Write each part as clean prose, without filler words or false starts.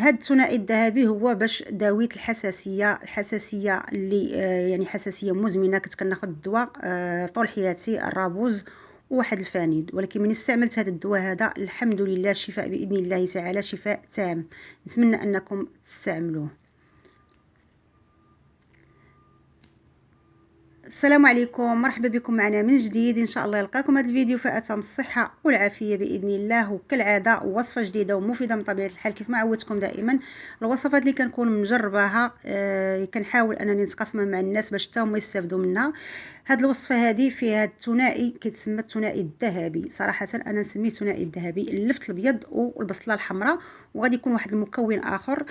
هاد الثنائي الذهبي هو باش داويت الحساسيه اللي يعني حساسيه مزمنه، كنت كناخذ الدواء طول حياتي، الرابوز وواحد الفانيد. ولكن من استعملت هذا الدواء هذا الحمد لله الشفاء باذن الله تعالى، شفاء تام. نتمنى انكم تستعملوه. السلام عليكم، مرحبا بكم معنا من جديد. ان شاء الله يلقاكم هذا الفيديو فاتم الصحه والعافيه باذن الله، وكالعاده وصفه جديده ومفيده من طبيعه الحال. كيف ما عودتكم دائما الوصفات اللي كنكون مجرباها كنحاول انني نتقاسمها مع الناس باش حتى هما يستافدوا منها. هاد الوصفه هذه فيها الثنائي كيتسمى الثنائي الذهبي. صراحه انا نسميه الثنائي الذهبي، اللفت الابيض والبصله الحمراء، وغادي يكون واحد المكون اخر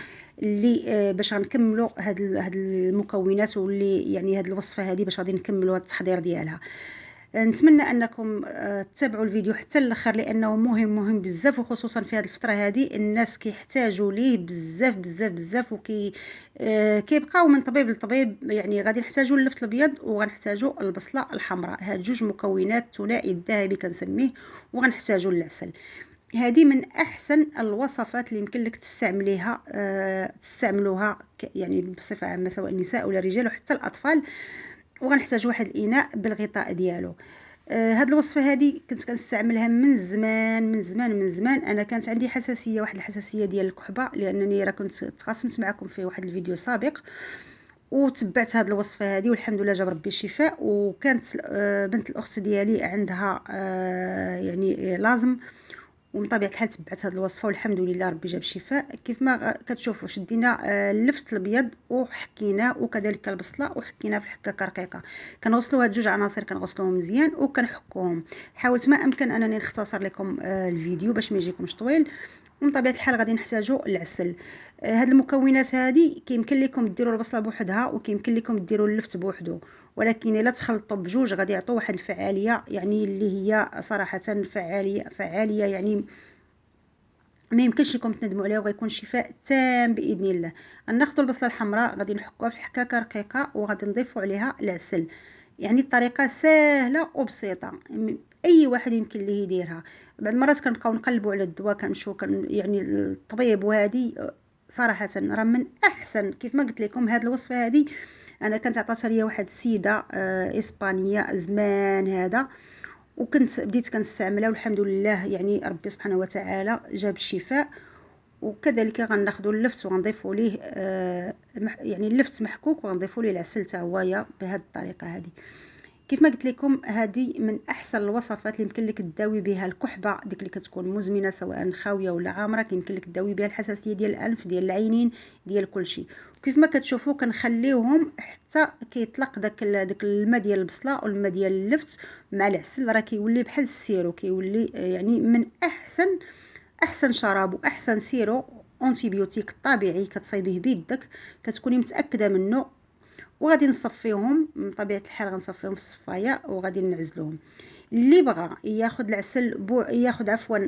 اللي باش غنكملوا هاد المكونات، واللي يعني هاد الوصفه هذه باش غادي نكملوا التحضير ديالها. نتمنى انكم تتابعوا الفيديو حتى الاخر، لانه مهم بزاف، وخصوصا في هذه الفتره هذه الناس كيحتاجوا ليه بزاف بزاف بزاف، وكي كيبقاو من طبيب لطبيب. يعني غادي نحتاجوا اللفت الابيض وغنحتاجوا البصله الحمراء، هاد جوج مكونات ثنائي الذهبي كنسميه، وغنحتاجوا العسل. هذه من احسن الوصفات اللي يمكن لك تستعمليها تستعملوها يعني بصفه عامه، سواء النساء ولا الرجال وحتى الاطفال. وغنحتاج واحد الاناء بالغطاء ديالو. هاد الوصفه هذه كنت كنستعملها من زمان من زمان من زمان. انا كانت عندي حساسيه، واحد الحساسيه ديال الكحبه، لانني راه كنت تقاسمت معكم في واحد الفيديو سابق، وتبعت هاد الوصفه هذه والحمد لله جاب ربي الشفاء. وكانت بنت الاخت ديالي عندها يعني لازم، ومن طبيعه الحال تبعت هذه الوصفه والحمد لله ربي جاب الشفاء. كيف ما كتشوفوا شدينا اللفت الابيض وحكيناه، وكذلك البصله وحكيناه في الحكه رقيقه. كنغسلوا هاد جوج عناصر، كنغسلوهم مزيان وكنحكوهم. حاولت ما امكن انني نختصر لكم الفيديو باش ما يجيكمش طويل. ومن طبيعه الحال غادي نحتاجوا العسل. هاد المكونات هذه كيمكن لكم ديروا البصله بوحدها، وكيمكن لكم ديروا اللفت بوحدو، ولكن الا تخلطوا بجوج غادي يعطوا واحد الفعاليه، يعني اللي هي صراحه فعاليه يعني ما يمكنش لكم تندموا عليها، وغيكون شفاء تام باذن الله. غناخذوا البصله الحمراء غادي نحكوها في حكاكه رقيقه، وغادي نضيفوا عليها العسل. يعني الطريقه سهله وبسيطه، اي واحد يمكن ليه يديرها. بعض المرات كنبقاو نقلبوا على الدواء، كنمشيو يعني الطبيب، وهذه صراحه راه من احسن. كيف ما قلت لكم هذه الوصفه هذه انا كانت عطاتها ليا واحد السيده اسبانيه زمان هذا، وكنت بديت كنستعملها والحمد لله يعني ربي سبحانه وتعالى جاب الشفاء. وكذلك غناخذوا اللفت وغنضيفوا ليه يعني اللفت محكوك، وغنضيفوا ليه العسل حتى هويا بهذه الطريقه هذه. كيف ما قلت لكم هذه من احسن الوصفات اللي يمكن لك تداوي بها الكحبه ديك اللي كتكون مزمنه، سواء خاويه ولا عامره. يمكن لك تداوي بها الحساسيه ديال الانف، ديال العينين، ديال كل شيء. وكيف ما كتشوفوا كنخليوهم حتى كيطلق داك الماء ديال البصله والماء ديال اللفت مع العسل، راه كيولي بحال السيرو، كيولي يعني من احسن شراب واحسن سيرو اونتيبيوتيك طبيعي كتصايبيه بيدك، كتكوني متاكده منه. وغادي نصفيهم من طبيعه الحال، غنصفيهم في الصفايه وغادي نعزلوهم. اللي بغى ياخذ العسل ياخذ عفوا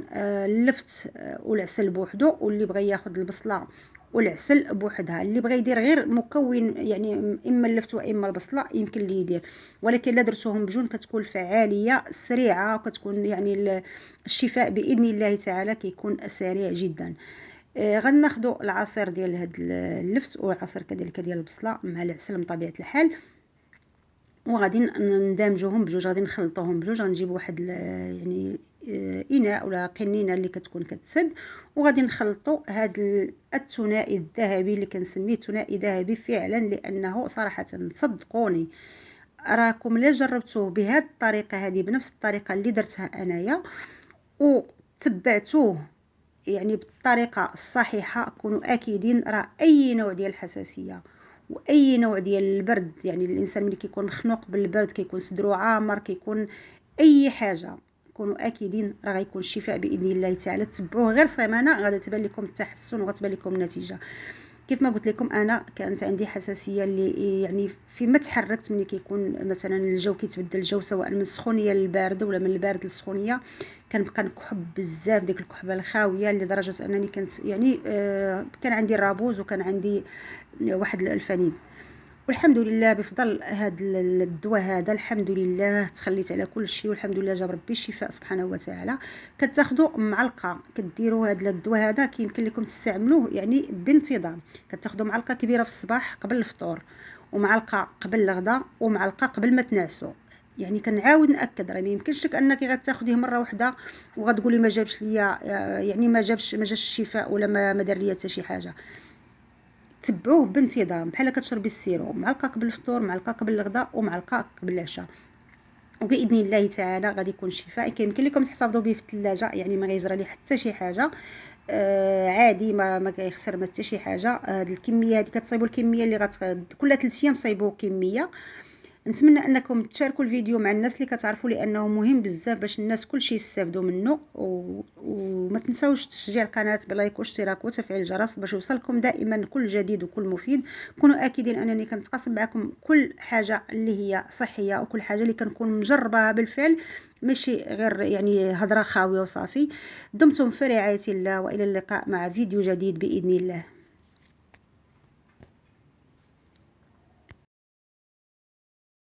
اللفت والعسل بوحدو، واللي بغى ياخذ البصله والعسل بوحدها. اللي بغى يدير غير مكون يعني اما اللفت واما البصله يمكن ليه يدير، ولكن لا درتوهم بجون كتكون الفعاليه سريعه، وكتكون يعني الشفاء باذن الله تعالى كيكون سريع جدا. غناخذوا العصير ديال هاد اللفت والعصير كذلك ديال البصله مع العسل من طبيعه الحال، وغادي ندمجوهم بجوج، غادي نخلطوهم بجوج. غنجيب واحد يعني اناء ولا قنينه اللي كتكون كتسد، وغادي نخلطوا هاد الثنائي الذهبي اللي كنسميه ثنائي ذهبي فعلا، لانه صراحه صدقوني راكم لا جربتوه بهذه الطريقه هذه بنفس الطريقه اللي درتها انايا وتبعتوه يعني بالطريقه الصحيحه، كونوا اكيدين راه اي نوع ديال الحساسيه واي نوع ديال البرد، يعني الانسان ملي كيكون مخنوق بالبرد، كيكون صدرو عامر، كيكون اي حاجه، كونوا اكيدين راه غيكون الشفاء باذن الله تعالى. تبعوه غير سيمانه غادي تبان لكم التحسن وغتبان لكم النتيجه. كيف ما قلت لكم انا كانت عندي حساسيه اللي يعني فيما تحركت، ملي كيكون مثلا الجو كيتبدل الجو سواء من السخونيه للبارد ولا من البارد للسخونيه، كنبقى نكحب بزاف ديك الكحبه الخاويه، لدرجه انني كنت يعني كان عندي الرابوز وكان عندي واحد الفنيد. والحمد لله بفضل هاد الدواء هذا الحمد لله تخليت على كل شيء، والحمد لله جاب ربي الشفاء سبحانه وتعالى. كتاخذوا معلقه، كديروا هاد الدواء هذا كيمكن لكم تستعملوه يعني بانتظام. كتاخذوا معلقه كبيره في الصباح قبل الفطور، ومعلقه قبل الغداء، ومعلقه قبل ما تنعسوا. يعني كنعاود ناكد، راه ما يمكنش لك انك غتاخذيه مره واحده وغتقولي ما جابش ليا، يعني ما جاش الشفاء ولا ما دار ليا حتى شي حاجه. تبعوه بانتظام بحال كتشربي السيروم، معلقه قبل الفطور، معلقه قبل الغداء، ومعلقه قبل العشاء. وباذن الله تعالى غادي يكون شفاء. كيمكن لكم تحتفظوا به في الثلاجه، يعني ما غيجرى ليه حتى شي حاجه. عادي، ما كيخسر ما حتى شي حاجه. هاد الكميه هادي كتصايبوا الكميه اللي كل 3 ايام صايبوا كميه. نتمنى انكم تشاركوا الفيديو مع الناس اللي كتعرفوا، لانه مهم بزاف باش الناس كلشي يستافدوا منه. وما تنساوش تشجيع القناه بلايك واشتراك وتفعيل الجرس باش يوصلكم دائما كل جديد وكل مفيد. كونوا اكيدين انني كنتقاسم معكم كل حاجه اللي هي صحيه، وكل حاجه اللي كنكون مجربه بالفعل، ماشي غير يعني هضره خاويه وصافي. دمتم في رعايه الله، والى اللقاء مع فيديو جديد باذن الله.